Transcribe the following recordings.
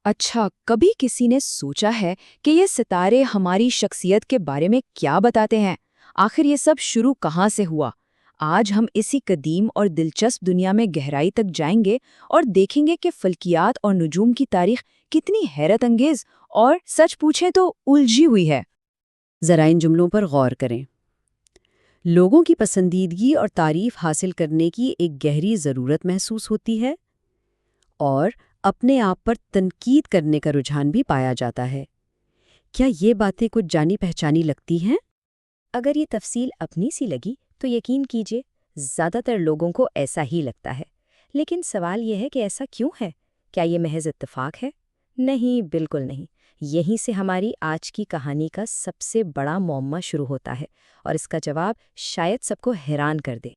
اچھا، کبھی کسی نے سوچا ہے کہ یہ ستارے ہماری شخصیت کے بارے میں کیا بتاتے ہیں؟ آخر یہ سب شروع کہاں سے ہوا؟ آج ہم اسی قدیم اور دلچسپ دنیا میں گہرائی تک جائیں گے اور دیکھیں گے کہ فلکیات اور نجوم کی تاریخ کتنی حیرت انگیز اور سچ پوچھیں تو الجھی ہوئی ہے۔ ذرا ان جملوں پر غور کریں۔ لوگوں کی پسندیدگی اور تعریف حاصل کرنے کی ایک گہری ضرورت محسوس ہوتی ہے اور اپنے آپ پر تنقید کرنے کا رجحان بھی پایا جاتا ہے۔ کیا یہ باتیں کچھ جانی پہچانی لگتی ہیں؟ اگر یہ تفصیل اپنی سی لگی تو یقین کیجیے زیادہ تر لوگوں کو ایسا ہی لگتا ہے۔ لیکن سوال یہ ہے کہ ایسا کیوں ہے؟ کیا یہ محض اتفاق ہے؟ نہیں، بالکل نہیں۔ یہیں سے ہماری آج کی کہانی کا سب سے بڑا معمہ شروع ہوتا ہے اور اس کا جواب شاید سب کو حیران کر دے۔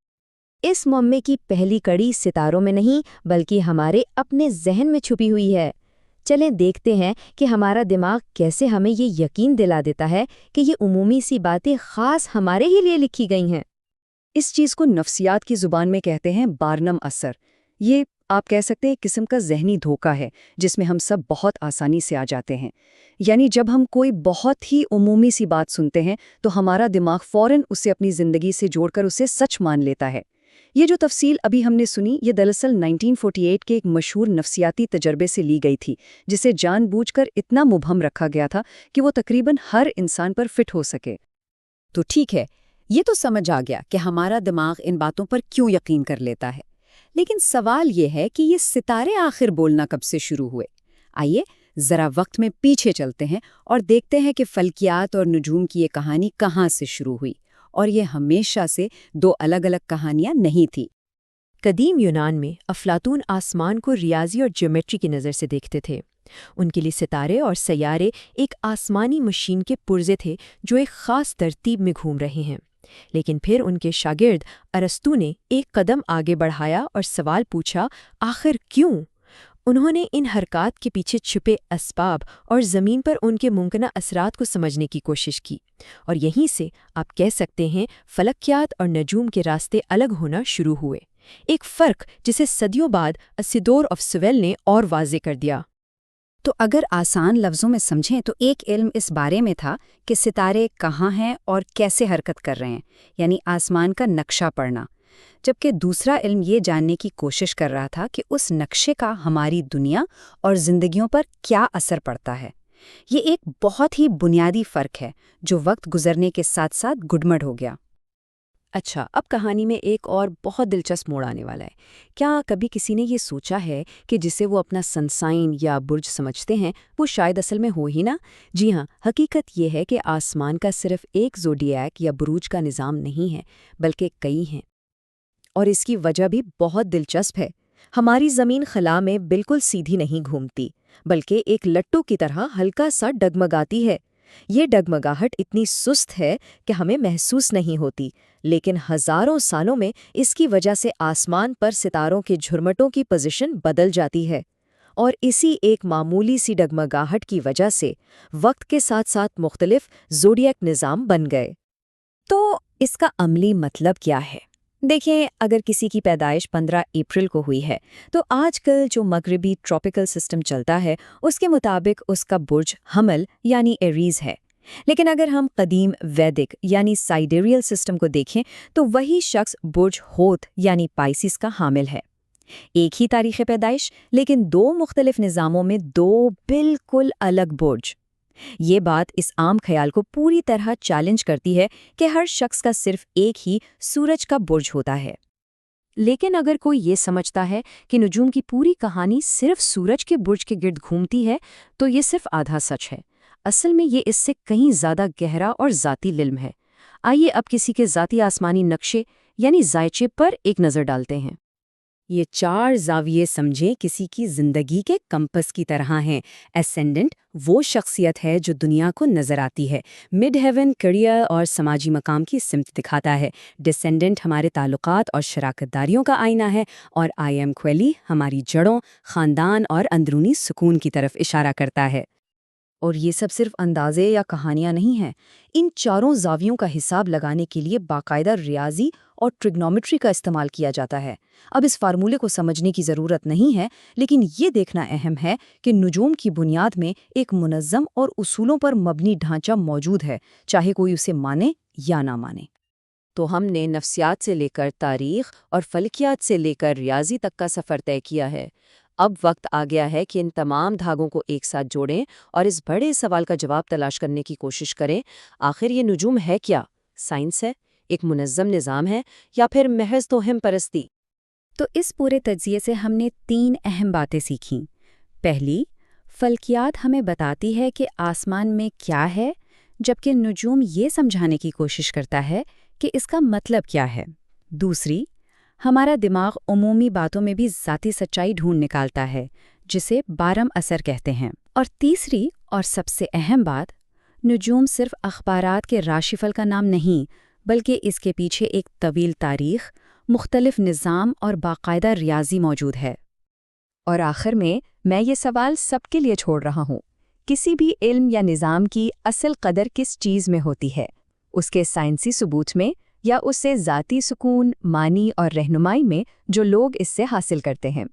اس معمے کی پہلی کڑی ستاروں میں نہیں بلکہ ہمارے اپنے ذہن میں چھپی ہوئی ہے۔ چلیں دیکھتے ہیں کہ ہمارا دماغ کیسے ہمیں یہ یقین دلا دیتا ہے کہ یہ عمومی سی باتیں خاص ہمارے ہی لیے لکھی گئی ہیں۔ اس چیز کو نفسیات کی زبان میں کہتے ہیں بارنم اثر۔ یہ آپ کہہ سکتے ہیں ایک قسم کا ذہنی دھوکہ ہے جس میں ہم سب بہت آسانی سے آ جاتے ہیں۔ یعنی جب ہم کوئی بہت ہی عمومی سی بات سنتے ہیں تو ہمارا دماغ فوراً اسے اپنی زندگی سے جوڑ کر اسے سچ مان لیتا ہے۔ یہ جو تفصیل ابھی ہم نے سنی یہ دراصل 1948 کے ایک مشہور نفسیاتی تجربے سے لی گئی تھی جسے جان بوجھ کر اتنا مبہم رکھا گیا تھا کہ وہ تقریباً ہر انسان پر فٹ ہو سکے۔ تو ٹھیک ہے، یہ تو سمجھ آ گیا کہ ہمارا دماغ ان باتوں پر کیوں یقین کر لیتا ہے۔ لیکن سوال یہ ہے کہ یہ ستارے آخر بولنا کب سے شروع ہوئے؟ آئیے ذرا وقت میں پیچھے چلتے ہیں اور دیکھتے ہیں کہ فلکیات اور نجوم کی یہ کہانی کہاں سے شروع ہوئی، اور یہ ہمیشہ سے دو الگ الگ کہانیاں نہیں تھیں۔ قدیم یونان میں افلاطون آسمان کو ریاضی اور جیومیٹری کی نظر سے دیکھتے تھے۔ ان کے لیے ستارے اور سیارے ایک آسمانی مشین کے پرزے تھے جو ایک خاص ترتیب میں گھوم رہے ہیں۔ لیکن پھر ان کے شاگرد ارسطو نے ایک قدم آگے بڑھایا اور سوال پوچھا، آخر کیوں؟ انہوں نے ان حرکات کے پیچھے چھپے اسباب اور زمین پر ان کے ممکنہ اثرات کو سمجھنے کی کوشش کی، اور یہیں سے آپ کہہ سکتے ہیں فلکیات اور نجوم کے راستے الگ ہونا شروع ہوئے۔ ایک فرق جسے صدیوں بعد اسیدور آف سیول نے اور واضح کر دیا۔ تو اگر آسان لفظوں میں سمجھیں تو ایک علم اس بارے میں تھا کہ ستارے کہاں ہیں اور کیسے حرکت کر رہے ہیں، یعنی آسمان کا نقشہ پڑھنا، جبکہ دوسرا علم یہ جاننے کی کوشش کر رہا تھا کہ اس نقشے کا ہماری دنیا اور زندگیوں پر کیا اثر پڑتا ہے۔ یہ ایک بہت ہی بنیادی فرق ہے جو وقت گزرنے کے ساتھ ساتھ گڈمڈ ہو گیا۔ اچھا، اب کہانی میں ایک اور بہت دلچسپ موڑ آنے والا ہے۔ کیا کبھی کسی نے یہ سوچا ہے کہ جسے وہ اپنا سنسائن یا برج سمجھتے ہیں وہ شاید اصل میں ہو ہی نہ؟ جی ہاں، حقیقت یہ ہے کہ آسمان کا صرف ایک زوڈیاک یا بروج کا نظام نہیں ہے بلکہ کئی ہیں، اور اس کی وجہ بھی بہت دلچسپ ہے۔ ہماری زمین خلا میں بالکل سیدھی نہیں گھومتی بلکہ ایک لٹو کی طرح ہلکا سا ڈگمگاتی ہے۔ یہ ڈگمگاہٹ اتنی سست ہے کہ ہمیں محسوس نہیں ہوتی، لیکن ہزاروں سالوں میں اس کی وجہ سے آسمان پر ستاروں کے جھرمٹوں کی پوزیشن بدل جاتی ہے، اور اسی ایک معمولی سی ڈگمگاہٹ کی وجہ سے وقت کے ساتھ ساتھ مختلف زوڈیاک نظام بن گئے۔ تو اس کا عملی مطلب کیا ہے؟ دیکھیں، اگر کسی کی پیدائش 15 اپریل کو ہوئی ہے تو آج کل جو مغربی ٹراپیکل سسٹم چلتا ہے اس کے مطابق اس کا برج حمل یعنی ایریز ہے۔ لیکن اگر ہم قدیم ویدک یعنی سائیڈیریل سسٹم کو دیکھیں تو وہی شخص برج ہوت یعنی پائسیس کا حامل ہے۔ ایک ہی تاریخ پیدائش لیکن دو مختلف نظاموں میں دو بالکل الگ برج۔ یہ بات اس عام خیال کو پوری طرح چیلنج کرتی ہے کہ ہر شخص کا صرف ایک ہی سورج کا برج ہوتا ہے۔ لیکن اگر کوئی یہ سمجھتا ہے کہ نجوم کی پوری کہانی صرف سورج کے برج کے گرد گھومتی ہے تو یہ صرف آدھا سچ ہے۔ اصل میں یہ اس سے کہیں زیادہ گہرا اور ذاتی علم ہے۔ آئیے اب کسی کے ذاتی آسمانی نقشے یعنی زائچے پر ایک نظر ڈالتے ہیں۔ یہ 4 زاویے سمجھیں کسی کی زندگی کے کمپس کی طرح ہیں۔ اسینڈنٹ وہ شخصیت ہے جو دنیا کو نظر آتی ہے، مڈ ہیون کیریئر اور سماجی مقام کی سمت دکھاتا ہے، ڈسینڈنٹ ہمارے تعلقات اور شراکت داریوں کا آئینہ ہے، اور آئی ایم کویلی ہماری جڑوں، خاندان اور اندرونی سکون کی طرف اشارہ کرتا ہے۔ اور یہ سب صرف اندازے یا کہانیاں نہیں ہیں، ان چاروں زاویوں کا حساب لگانے کے لیے باقاعدہ ریاضی اور ٹریگنومیٹری کا استعمال کیا جاتا ہے۔ اب اس فارمولے کو سمجھنے کی ضرورت نہیں ہے، لیکن یہ دیکھنا اہم ہے کہ نجوم کی بنیاد میں ایک منظم اور اصولوں پر مبنی ڈھانچہ موجود ہے، چاہے کوئی اسے مانے یا نہ مانے۔ تو ہم نے نفسیات سے لے کر تاریخ اور فلکیات سے لے کر ریاضی تک کا سفر طے کیا ہے۔ اب وقت آ گیا ہے کہ ان تمام دھاگوں کو ایک ساتھ جوڑیں اور اس بڑے سوال کا جواب تلاش کرنے کی کوشش کریں، آخر یہ نجوم ہے کیا؟ سائنس ہے، ایک منظم نظام ہے، یا پھر محض توہم پرستی؟ تو اس پورے تجزیے سے ہم نے 3 اہم باتیں سیکھیں۔ پہلی، فلکیات ہمیں بتاتی ہے کہ آسمان میں کیا ہے، جبکہ نجوم یہ سمجھانے کی کوشش کرتا ہے کہ اس کا مطلب کیا ہے۔ دوسری، ہمارا دماغ عمومی باتوں میں بھی ذاتی سچائی ڈھونڈ نکالتا ہے، جسے بارم اثر کہتے ہیں۔ اور تیسری اور سب سے اہم بات، نجوم صرف اخبارات کے راشی فل کا نام نہیں، بلکہ اس کے پیچھے ایک طویل تاریخ، مختلف نظام اور باقاعدہ ریاضی موجود ہے۔ اور آخر میں یہ سوال سب کے لیے چھوڑ رہا ہوں، کسی بھی علم یا نظام کی اصل قدر کس چیز میں ہوتی ہے؟ اس کے سائنسی ثبوت میں، یا اس سے ذاتی سکون، معنی اور رہنمائی میں جو لوگ اس سے حاصل کرتے ہیں؟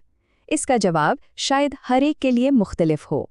اس کا جواب شاید ہر ایک کے لیے مختلف ہو۔